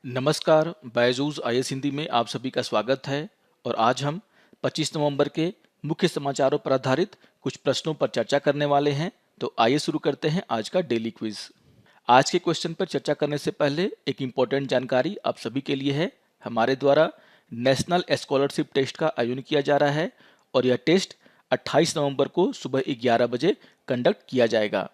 नमस्कार, बायजूस आईएएस हिंदी में आप सभी का स्वागत है। और आज हम 25 नवंबर के मुख्य समाचारों पर आधारित कुछ प्रश्नों पर चर्चा करने वाले हैं। तो आइए शुरू करते हैं आज का डेली क्विज। आज के क्वेश्चन पर चर्चा करने से पहले एक इम्पोर्टेंट जानकारी आप सभी के लिए है। हमारे द्वारा नेशनल स्कॉलरशिप टेस्ट का आयोजन किया जा रहा है और यह टेस्ट 28 नवंबर को सुबह 11 बजे कंडक्ट किया जाएगा।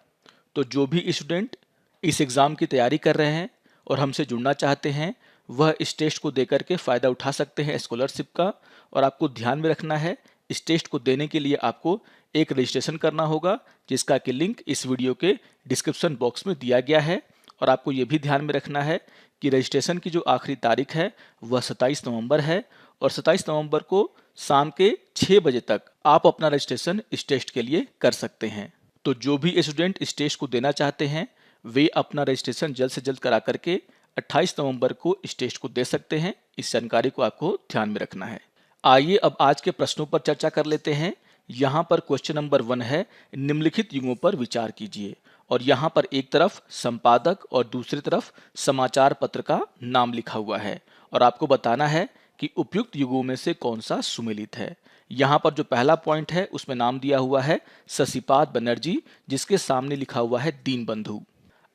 तो जो भी स्टूडेंट इस एग्ज़ाम की तैयारी कर रहे हैं और हमसे जुड़ना चाहते हैं, वह इस टेस्ट को देकर के फ़ायदा उठा सकते हैं स्कॉलरशिप का। और आपको ध्यान में रखना है, इस टेस्ट को देने के लिए आपको एक रजिस्ट्रेशन करना होगा, जिसका कि लिंक इस वीडियो के डिस्क्रिप्शन बॉक्स में दिया गया है। और आपको ये भी ध्यान में रखना है कि रजिस्ट्रेशन की जो आखिरी तारीख है वह 27 नवंबर है और 27 नवंबर को शाम के 6 बजे तक आप अपना रजिस्ट्रेशन इस टेस्ट के लिए कर सकते हैं। तो जो भी स्टूडेंट इस टेस्ट को देना चाहते हैं, वे अपना रजिस्ट्रेशन जल्द से जल्द करा करके 28 नवंबर को इस टेस्ट को दे सकते हैं। इस जानकारी को आपको ध्यान में रखना है। आइए अब आज के प्रश्नों पर चर्चा कर लेते हैं। यहाँ पर क्वेश्चन नंबर 1 है, निम्नलिखित युगों पर विचार कीजिए। और यहाँ पर एक तरफ संपादक और दूसरी तरफ समाचार पत्र का नाम लिखा हुआ है और आपको बताना है कि उपयुक्त युगों में से कौन सा सुमेलित है। यहाँ पर जो पहला पॉइंट है उसमें नाम दिया हुआ है शशिपाद बनर्जी, जिसके सामने लिखा हुआ है दीनबंधु।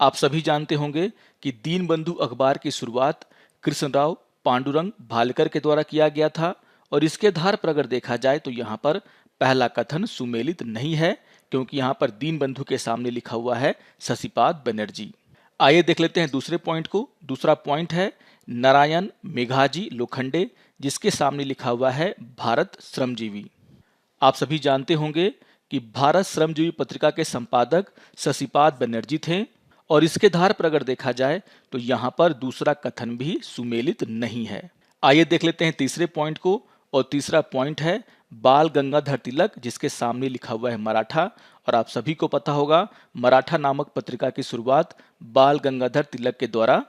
आप सभी जानते होंगे कि दीनबंधु अखबार की शुरुआत कृष्णराव पांडुरंग भालकर के द्वारा किया गया था। और इसके आधार पर अगर देखा जाए तो यहाँ पर पहला कथन सुमेलित नहीं है, क्योंकि यहाँ पर दीनबंधु के सामने लिखा हुआ है शशिपाद बनर्जी। आइए देख लेते हैं दूसरे पॉइंट को। दूसरा पॉइंट है नारायण मेघाजी लोखंडे, जिसके सामने लिखा हुआ है भारत श्रमजीवी। आप सभी जानते होंगे कि भारत श्रमजीवी पत्रिका के संपादक शशिपाद बनर्जी थे। और इसके आधार पर अगर देखा जाए तो यहाँ पर दूसरा कथन भी सुमेलित नहीं है। आइए देख लेते हैं तीसरे पॉइंट को। और तीसरा पॉइंट है बाल गंगाधर तिलक, जिसके सामने लिखा हुआ है मराठा। और आप सभी को पता होगा मराठा नामक पत्रिका की शुरुआत बाल गंगाधर तिलक के द्वारा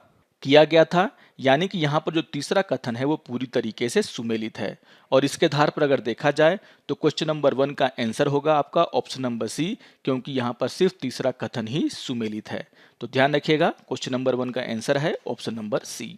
किया गया था। यानी कि यहाँ पर जो तीसरा कथन है वो पूरी तरीके से सुमेलित है। और इसके आधार पर अगर देखा जाए तो क्वेश्चन नंबर 1 का आंसर होगा आपका ऑप्शन नंबर सी, क्योंकि यहाँ पर सिर्फ तीसरा कथन ही सुमेलित है। तो ध्यान रखिएगा, क्वेश्चन नंबर 1 का आंसर है ऑप्शन नंबर सी।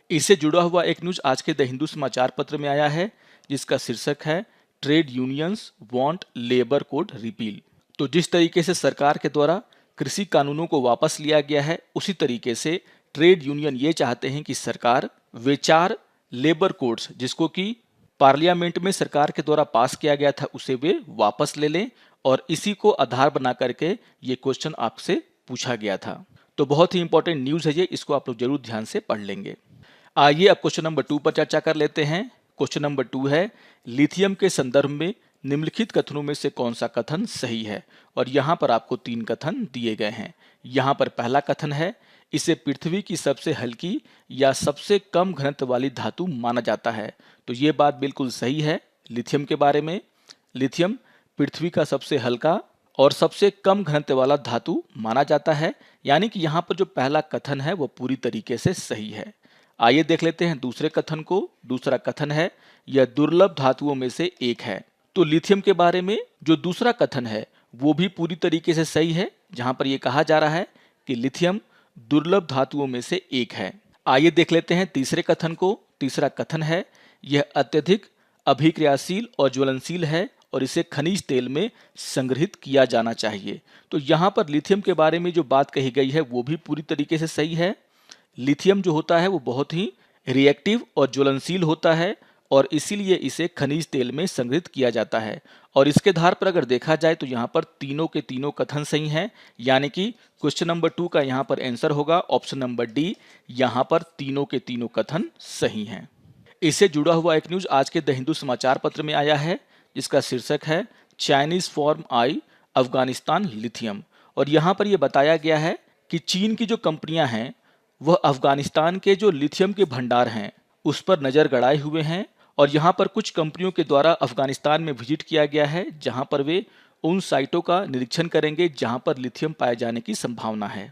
इससे जुड़ा हुआ एक न्यूज आज के द हिंदू समाचार पत्र में आया है, जिसका शीर्षक है trade unions want labour code repeal. तो जिस तरीके से सरकार के द्वारा कृषि कानूनों को वापस लिया गया है, उसी तरीके से ट्रेड यूनियन ये चाहते हैं कि सरकार वे 4 लेबर कोड्स, जिसको कि पार्लियामेंट में सरकार के द्वारा पास किया गया था, उसे वे वापस ले लें। और इसी को आधार बना करके ये क्वेश्चन आपसे पूछा गया था। तो बहुत ही इंपॉर्टेंट न्यूज़ है ये, इसको आप लोग जरूर ध्यान से पढ़ लेंगे। आइए अब क्वेश्चन नंबर 2 पर चर्चा कर लेते हैं। क्वेश्चन नंबर 2 है, लिथियम के संदर्भ में निम्नलिखित कथनों में से कौन सा कथन सही है। और यहाँ पर आपको 3 कथन दिए गए हैं। यहाँ पर पहला कथन है, इसे पृथ्वी की सबसे हल्की या सबसे कम घनत्व वाली धातु माना जाता है। तो ये बात बिल्कुल सही है। लिथियम के बारे में, लिथियम पृथ्वी का सबसे हल्का और सबसे कम घनत्व वाला धातु माना जाता है। यानी कि यहाँ पर जो पहला कथन है वो पूरी तरीके से सही है। आइए देख लेते हैं दूसरे कथन को। दूसरा कथन है, यह दुर्लभ धातुओं में से एक है। तो लिथियम के बारे में जो दूसरा कथन है वो भी पूरी तरीके से सही है, जहां पर यह कहा जा रहा है कि लिथियम दुर्लभ धातुओं में से एक है। आइए देख लेते हैं तीसरे कथन को। तीसरा कथन है, यह अत्यधिक अभिक्रियाशील और ज्वलनशील है और इसे खनिज तेल में संग्रहित किया जाना चाहिए। तो यहाँ पर लिथियम के बारे में जो बात कही गई है वो भी पूरी तरीके से सही है। लिथियम जो होता है वो बहुत ही रिएक्टिव और ज्वलनशील होता है और इसीलिए इसे खनिज तेल में संग्रहित किया जाता है। और इसके आधार पर अगर देखा जाए तो यहाँ पर तीनों के तीनों कथन सही हैं। यानी कि क्वेश्चन नंबर 2 का यहाँ पर आंसर होगा ऑप्शन नंबर डी। यहाँ पर तीनों के तीनों कथन सही हैं। इससे जुड़ा हुआ एक न्यूज आज के द हिंदू समाचार पत्र में आया है, जिसका शीर्षक है Chinese form I Afghanistan lithium. और यहाँ पर यह बताया गया है कि चीन की जो कंपनियां हैं वह अफगानिस्तान के जो लिथियम के भंडार हैं उस पर नज़र गड़ाए हुए हैं। और यहाँ पर कुछ कंपनियों के द्वारा अफगानिस्तान में विजिट किया गया है, जहाँ पर वे उन साइटों का निरीक्षण करेंगे जहाँ पर लिथियम पाए जाने की संभावना है।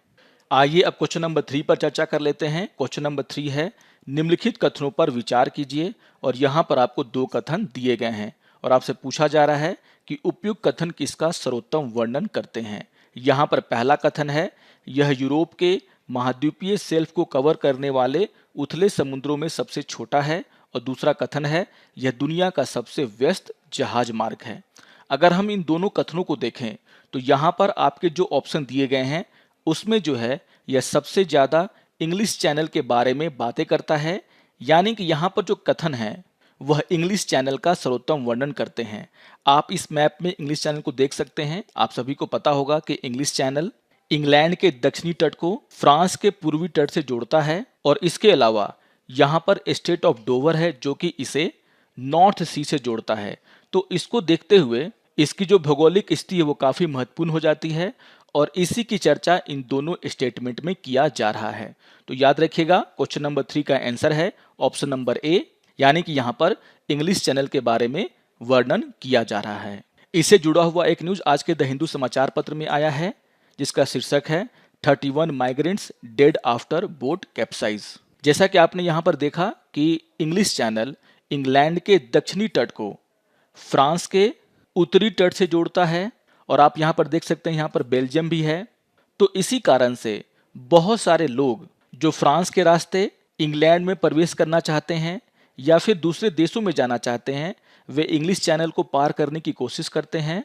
आइए अब क्वेश्चन नंबर 3 पर चर्चा कर लेते हैं। क्वेश्चन नंबर 3 है, निम्नलिखित कथनों पर विचार कीजिए। और यहाँ पर आपको 2 कथन दिए गए हैं और आपसे पूछा जा रहा है कि उपयुक्त कथन किसका सर्वोत्तम वर्णन करते हैं। यहाँ पर पहला कथन है, यह यूरोप के महाद्वीपीय शेल्फ को कवर करने वाले उथले समुद्रों में सबसे छोटा है और दूसरा कथन है यह दुनिया का सबसे व्यस्त जहाज मार्ग है। अगर हम इन दोनों कथनों को देखें तो यहाँ पर आपके जो ऑप्शन दिए गए हैं उसमें जो है यह सबसे ज़्यादा इंग्लिश चैनल के बारे में बातें करता है, यानी कि यहाँ पर जो कथन है वह इंग्लिश चैनल का सर्वोत्तम वर्णन करते हैं। आप इस मैप में इंग्लिश चैनल को देख सकते हैं। आप सभी को पता होगा कि इंग्लिश चैनल इंग्लैंड के दक्षिणी तट को फ्रांस के पूर्वी तट से जोड़ता है और इसके अलावा यहाँ पर स्टेट ऑफ डोवर है जो कि इसे नॉर्थ सी से जोड़ता है। तो इसको देखते हुए इसकी जो भौगोलिक स्थिति है वो काफ़ी महत्वपूर्ण हो जाती है और इसी की चर्चा इन दोनों स्टेटमेंट में किया जा रहा है। तो याद रखिएगा क्वेश्चन नंबर 3 का आंसर है ऑप्शन नंबर ए, यानी कि यहाँ पर इंग्लिश चैनल के बारे में वर्णन किया जा रहा है। इससे जुड़ा हुआ एक न्यूज आज के द हिंदू समाचार पत्र में आया है जिसका शीर्षक है 31 migrants dead after boat capsize. जैसा कि आपने यहाँ पर देखा कि इंग्लिश चैनल इंग्लैंड के दक्षिणी तट को फ्रांस के उत्तरी तट से जोड़ता है और आप यहाँ पर देख सकते हैं यहाँ पर बेल्जियम भी है। तो इसी कारण से बहुत सारे लोग जो फ्रांस के रास्ते इंग्लैंड में प्रवेश करना चाहते हैं या फिर दूसरे देशों में जाना चाहते हैं वे इंग्लिश चैनल को पार करने की कोशिश करते हैं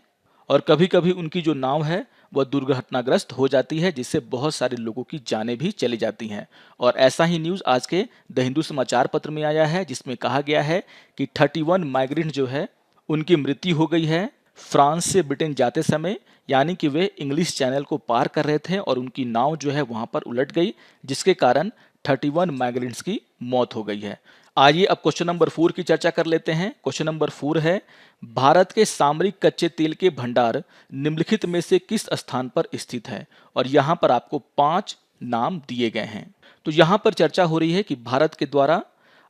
और कभी कभी उनकी जो नाव है वह दुर्घटनाग्रस्त हो जाती है जिससे बहुत सारे लोगों की जानें भी चली जाती हैं। और ऐसा ही न्यूज़ आज के द हिंदू समाचार पत्र में आया है जिसमें कहा गया है कि 31 माइग्रेंट जो है उनकी मृत्यु हो गई है फ्रांस से ब्रिटेन जाते समय, यानी कि वे इंग्लिश चैनल को पार कर रहे थे और उनकी नाव जो है वहां पर उलट गई जिसके कारण 31 माइग्रेंट्स की मौत हो गई है। आइए अब क्वेश्चन नंबर 4 की चर्चा कर लेते हैं। क्वेश्चन नंबर 4 है भारत के सामरिक कच्चे तेल के भंडार निम्नलिखित में से किस स्थान पर स्थित है, और यहाँ पर आपको 5 नाम दिए गए हैं। तो यहाँ पर चर्चा हो रही है कि भारत के द्वारा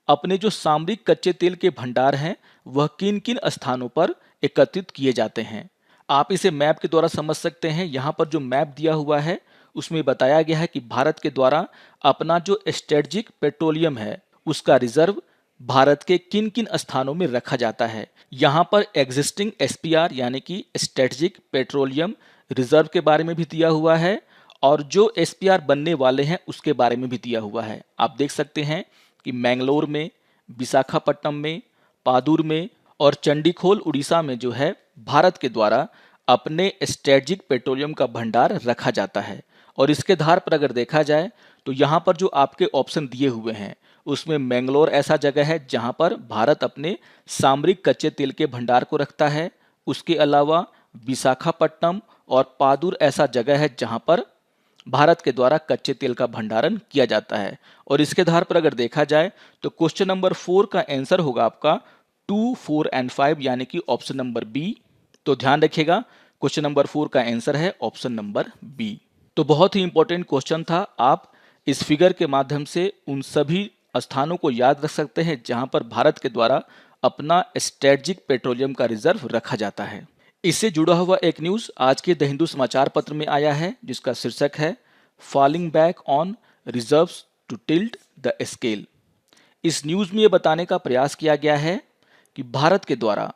अपने जो सामरिक कच्चे तेल के भंडार हैं वह किन किन स्थानों पर एकत्रित किए जाते हैं। आप इसे मैप के द्वारा समझ सकते हैं। यहाँ पर जो मैप दिया हुआ है उसमें बताया गया है कि भारत के द्वारा अपना जो स्ट्रेटजिक पेट्रोलियम है उसका रिजर्व भारत के किन किन स्थानों में रखा जाता है। यहाँ पर एग्जिस्टिंग एसपीआर यानी कि स्ट्रेटजिक पेट्रोलियम रिजर्व के बारे में भी दिया हुआ है और जो एसपीआर बनने वाले हैं उसके बारे में भी दिया हुआ है। आप देख सकते हैं कि मैंगलोर में, विशाखापट्टनम में, पादुर में और चंडीखोल उड़ीसा में जो है भारत के द्वारा अपने स्ट्रेटजिक पेट्रोलियम का भंडार रखा जाता है। और इसके आधार पर अगर देखा जाए तो यहाँ पर जो आपके ऑप्शन दिए हुए हैं उसमें मैंगलोर ऐसा जगह है जहाँ पर भारत अपने सामरिक कच्चे तेल के भंडार को रखता है। उसके अलावा विशाखापट्टनम और पादुर ऐसा जगह है जहाँ पर भारत के द्वारा कच्चे तेल का भंडारण किया जाता है। और इसके आधार पर अगर देखा जाए तो क्वेश्चन नंबर 4 का आंसर होगा आपका 2, 4 एंड 5 यानी कि ऑप्शन नंबर बी। तो ध्यान रखिएगा क्वेश्चन नंबर 4 का आंसर है ऑप्शन नंबर बी। तो बहुत ही इंपॉर्टेंट क्वेश्चन था। आप इस फिगर के माध्यम से उन सभी स्थानों को याद रख सकते हैं जहां पर भारत के द्वारा अपना स्ट्रेटजिक पेट्रोलियम का रिजर्व रखा जाता है। इससे जुड़ा हुआ एक न्यूज आज के द हिंदू समाचार पत्र में आया है जिसका शीर्षक है falling back on reserves to tilt the scale. इस न्यूज में यह बताने का प्रयास किया गया है कि भारत के द्वारा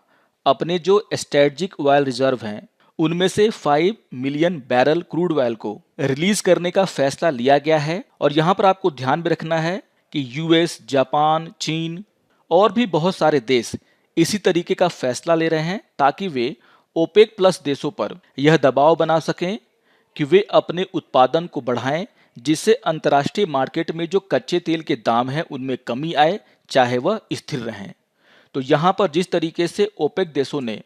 अपने जो स्ट्रेटजिक ऑयल रिजर्व हैं उनमें से 5 मिलियन बैरल क्रूड ऑयल को रिलीज करने का फैसला लिया गया है। और यहाँ पर आपको ध्यान में रखना है कि यूएस, जापान, चीन और भी बहुत सारे देश इसी तरीके का फैसला ले रहे हैं ताकि वे ओपेक प्लस देशों पर यह दबाव बना सकें कि वे अपने उत्पादन को बढ़ाएं जिससे अंतर्राष्ट्रीय मार्केट में जो कच्चे तेल के दाम हैं उनमें कमी आए, चाहे वह स्थिर रहें। तो यहाँ पर जिस तरीके से ओपेक देशों ने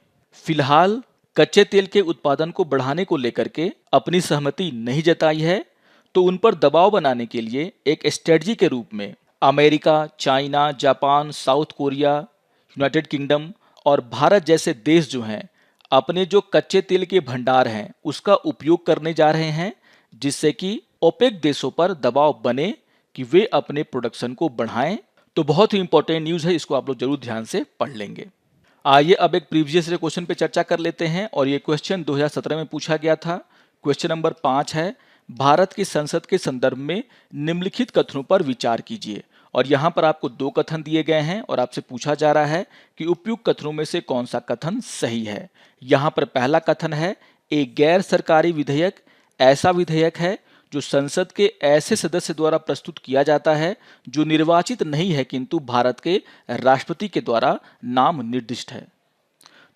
फिलहाल कच्चे तेल के उत्पादन को बढ़ाने को लेकर के अपनी सहमति नहीं जताई है, तो उन पर दबाव बनाने के लिए एक स्ट्रेटजी के रूप में America, China, Japan, south Korea, United kingdom और भारत जैसे देश जो हैं अपने जो कच्चे तेल के भंडार हैं उसका उपयोग करने जा रहे हैं जिससे कि ओपेक देशों पर दबाव बने कि वे अपने प्रोडक्शन को बढ़ाएं। तो बहुत ही इंपॉर्टेंट न्यूज़ है, इसको आप लोग जरूर ध्यान से पढ़ लेंगे। आइए अब एक प्रीवियस ईयर क्वेश्चन पे चर्चा कर लेते हैं और ये क्वेश्चन 2017 में पूछा गया था। क्वेश्चन नंबर 5 है भारत की संसद के संदर्भ में निम्नलिखित कथनों पर विचार कीजिए। और यहाँ पर आपको 2 कथन दिए गए हैं और आपसे पूछा जा रहा है कि उपयुक्त कथनों में से कौन सा कथन सही है। यहाँ पर पहला कथन है एक गैर सरकारी विधेयक ऐसा विधेयक है जो संसद के ऐसे सदस्य द्वारा प्रस्तुत किया जाता है जो निर्वाचित नहीं है किंतु भारत के राष्ट्रपति के द्वारा नाम निर्दिष्ट है।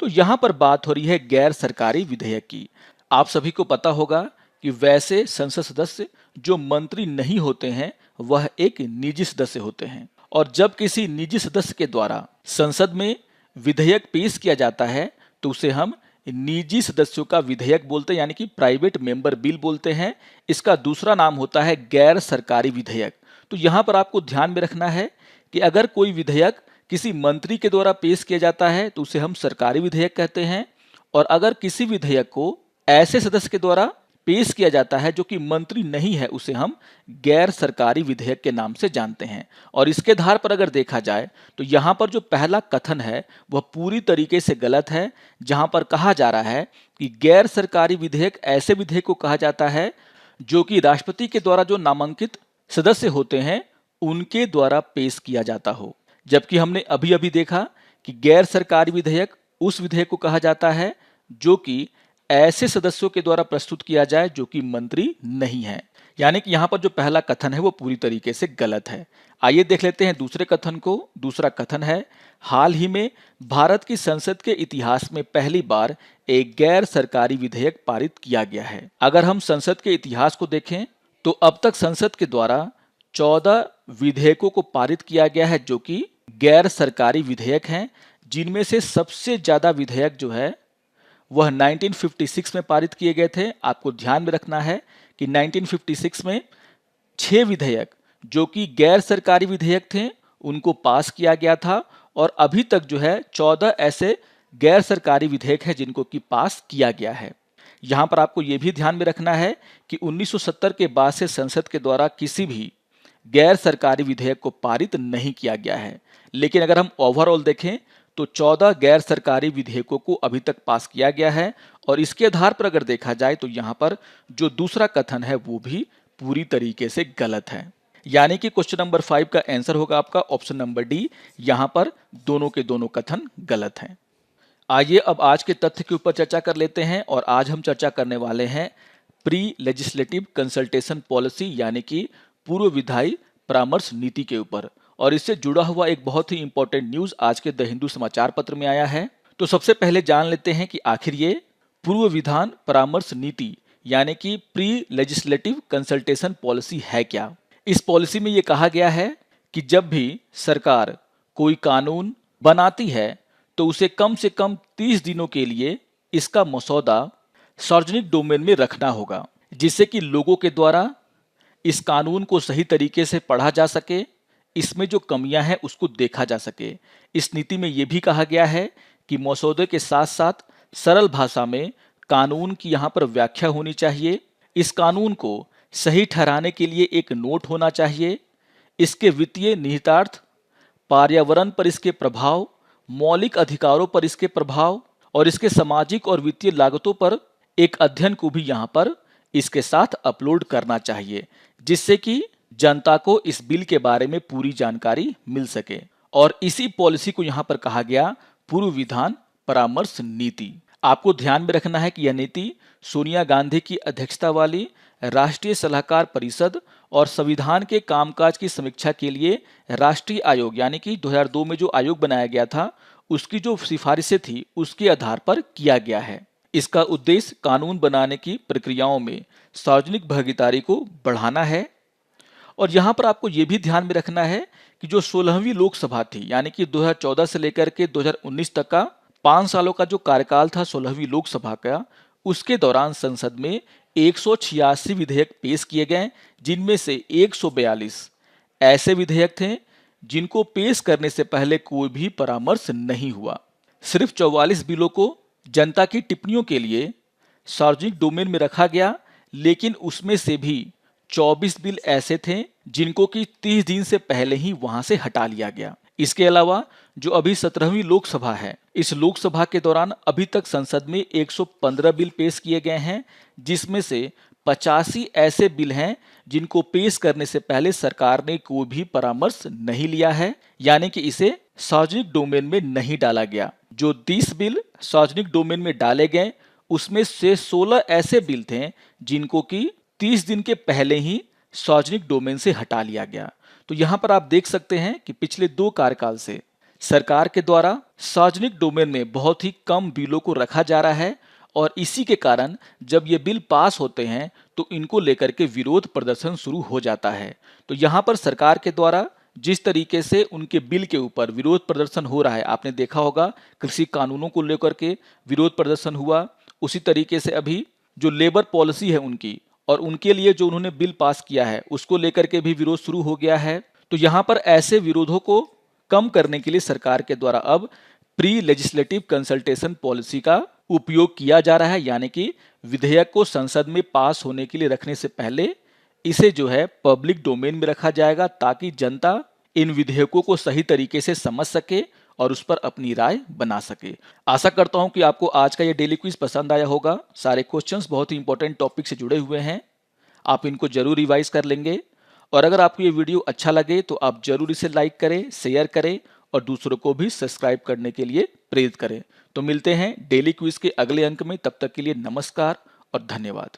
तो यहाँ पर बात हो रही है गैर सरकारी विधेयक की। आप सभी को पता होगा कि वैसे संसद सदस्य जो मंत्री नहीं होते हैं वह एक निजी सदस्य होते हैं, और जब किसी निजी सदस्य के द्वारा संसद में विधेयक पेश किया जाता है तो उसे हम निजी सदस्यों का विधेयक बोलते हैं, यानी कि प्राइवेट मेंबर बिल बोलते हैं। इसका दूसरा नाम होता है गैर सरकारी विधेयक। तो यहाँ पर आपको ध्यान में रखना है कि अगर कोई विधेयक किसी मंत्री के द्वारा पेश किया जाता है तो उसे हम सरकारी विधेयक कहते हैं, और अगर किसी विधेयक को ऐसे सदस्य के द्वारा पेश किया जाता है जो कि मंत्री नहीं है उसे हम गैर सरकारी विधेयक के नाम से जानते हैं। और इसके आधार पर अगर देखा जाए तो यहाँ पर जो पहला कथन है वह पूरी तरीके से गलत है, जहाँ पर कहा जा रहा है कि गैर सरकारी विधेयक ऐसे विधेयक को कहा जाता है जो कि राष्ट्रपति के द्वारा जो नामांकित सदस्य होते हैं उनके द्वारा पेश किया जाता हो। जबकि हमने अभी अभी देखा कि गैर सरकारी विधेयक उस विधेयक को कहा जाता है जो कि ऐसे सदस्यों के द्वारा प्रस्तुत किया जाए जो कि मंत्री नहीं है। यानी कि यहाँ पर जो पहला कथन है वो पूरी तरीके से गलत है। आइए देख लेते हैं दूसरे कथन को। दूसरा कथन है, हाल ही में भारत की संसद के इतिहास में पहली बार एक गैर सरकारी विधेयक पारित किया गया है। अगर हम संसद के इतिहास को देखें तो अब तक संसद के द्वारा 14 विधेयकों को पारित किया गया है जो कि गैर सरकारी विधेयक हैं, जिनमें से सबसे ज्यादा विधेयक जो है वह 1956 में पारित किए गए थे। आपको ध्यान में रखना है कि 1956 में 6 विधेयक जो कि गैर सरकारी विधेयक थे उनको पास किया गया था, और अभी तक जो है 14 ऐसे गैर सरकारी विधेयक हैं जिनको कि पास किया गया है। यहाँ पर आपको ये भी ध्यान में रखना है कि 1970 के बाद से संसद के द्वारा किसी भी गैर सरकारी विधेयक को पारित नहीं किया गया है। लेकिन अगर हम ओवरऑल देखें तो 14 गैर सरकारी विधेयकों को अभी तक पास किया गया है, और इसके आधार पर अगर देखा जाए तो यहाँ पर जो दूसरा कथन है वो भी पूरी तरीके से गलत है। यानी कि क्वेश्चन नंबर 5 का आंसर होगा आपका ऑप्शन नंबर डी। यहाँ पर दोनों के दोनों कथन गलत हैं। आइए अब आज के तथ्य के ऊपर चर्चा कर लेते हैं, और आज हम चर्चा करने वाले हैं प्री लेजिस्लेटिव कंसल्टेशन पॉलिसी यानी कि पूर्व विधायी परामर्श नीति के ऊपर। और इससे जुड़ा हुआ एक बहुत ही इंपॉर्टेंट न्यूज आज के द हिंदू समाचार पत्र में आया है। तो सबसे पहले जान लेते हैं कि आखिर ये पूर्व विधान परामर्श नीति यानी कि प्री लेजिस्लेटिव कंसल्टेशन पॉलिसी है क्या। इस पॉलिसी में ये कहा गया है कि जब भी सरकार कोई कानून बनाती है तो उसे कम से कम 30 दिनों के लिए इसका मसौदा सार्वजनिक डोमेन में रखना होगा, जिससे कि लोगों के द्वारा इस कानून को सही तरीके से पढ़ा जा सके, इसमें जो कमियां हैं उसको देखा जा सके। इस नीति में यह भी कहा गया है कि मसौदे के साथ साथ सरल भाषा में कानून की यहाँ पर व्याख्या होनी चाहिए। इस कानून को सही ठहराने के लिए एक नोट होना चाहिए। इसके वित्तीय निहितार्थ, पर्यावरण पर इसके प्रभाव, मौलिक अधिकारों पर इसके प्रभाव और इसके सामाजिक और वित्तीय लागतों पर एक अध्ययन को भी यहाँ पर इसके साथ अपलोड करना चाहिए, जिससे कि जनता को इस बिल के बारे में पूरी जानकारी मिल सके। और इसी पॉलिसी को यहाँ पर कहा गया पूर्व विधान परामर्श नीति। आपको ध्यान में रखना है कि यह नीति सोनिया गांधी की अध्यक्षता वाली राष्ट्रीय सलाहकार परिषद और संविधान के कामकाज की समीक्षा के लिए राष्ट्रीय आयोग यानी कि 2002 में जो आयोग बनाया गया था उसकी जो सिफारिशें थी उसके आधार पर किया गया है। इसका उद्देश्य कानून बनाने की प्रक्रियाओं में सार्वजनिक भागीदारी को बढ़ाना है। और यहाँ पर आपको ये भी ध्यान में रखना है कि जो 16वीं लोकसभा थी यानी कि 2014 से लेकर के 2019 तक का 5 सालों का जो कार्यकाल था 16वीं लोकसभा का, उसके दौरान संसद में 186 विधेयक पेश किए गए, जिनमें से 142 ऐसे विधेयक थे जिनको पेश करने से पहले कोई भी परामर्श नहीं हुआ। सिर्फ 44 बिलों को जनता की टिप्पणियों के लिए सार्वजनिक डोमेन में रखा गया, लेकिन उसमें से भी 24 बिल ऐसे थे जिनको कि 30 दिन से पहले ही वहां से हटा लिया गया। इसके अलावा जो अभी 17वीं लोकसभा है, इस लोकसभा के दौरान अभी तक संसद में 115 बिल पेश किए गए हैं, जिसमें से 85 ऐसे बिल हैं जिनको पेश करने से पहले सरकार ने कोई भी परामर्श नहीं लिया है, यानी कि इसे सार्वजनिक डोमेन में नहीं डाला गया। जो 30 बिल सार्वजनिक डोमेन में डाले गए उसमें से 16 ऐसे बिल थे जिनको कि 30 दिन के पहले ही सार्वजनिक डोमेन से हटा लिया गया। तो यहाँ पर आप देख सकते हैं कि पिछले 2 कार्यकाल से सरकार के द्वारा सार्वजनिक डोमेन में बहुत ही कम बिलों को रखा जा रहा है और इसी के कारण जब ये बिल पास होते हैं तो इनको लेकर के विरोध प्रदर्शन शुरू हो जाता है। तो यहाँ पर सरकार के द्वारा जिस तरीके से उनके बिल के ऊपर विरोध प्रदर्शन हो रहा है, आपने देखा होगा कृषि कानूनों को लेकर के विरोध प्रदर्शन हुआ, उसी तरीके से अभी जो लेबर पॉलिसी है उनकी और उनके लिए जो उन्होंने बिल पास किया है उसको लेकर के भी विरोध शुरू हो गया है। तो यहाँ पर ऐसे विरोधों को कम करने के लिए सरकार के द्वारा अब प्री लेजिस्लेटिव कंसल्टेशन पॉलिसी का उपयोग किया जा रहा है, यानी कि विधेयक को संसद में पास होने के लिए रखने से पहले इसे जो है पब्लिक डोमेन में रखा जाएगा ताकि जनता इन विधेयकों को सही तरीके से समझ सके और उस पर अपनी राय बना सके। आशा करता हूं कि आपको आज का ये डेली क्विज पसंद आया होगा। सारे क्वेश्चंस बहुत ही इंपॉर्टेंट टॉपिक से जुड़े हुए हैं, आप इनको जरूर रिवाइज कर लेंगे और अगर आपको ये वीडियो अच्छा लगे तो आप जरूर इसे लाइक करें, शेयर करें और दूसरों को भी सब्सक्राइब करने के लिए प्रेरित करें। तो मिलते हैं डेली क्विज के अगले अंक में, तब तक के लिए नमस्कार और धन्यवाद।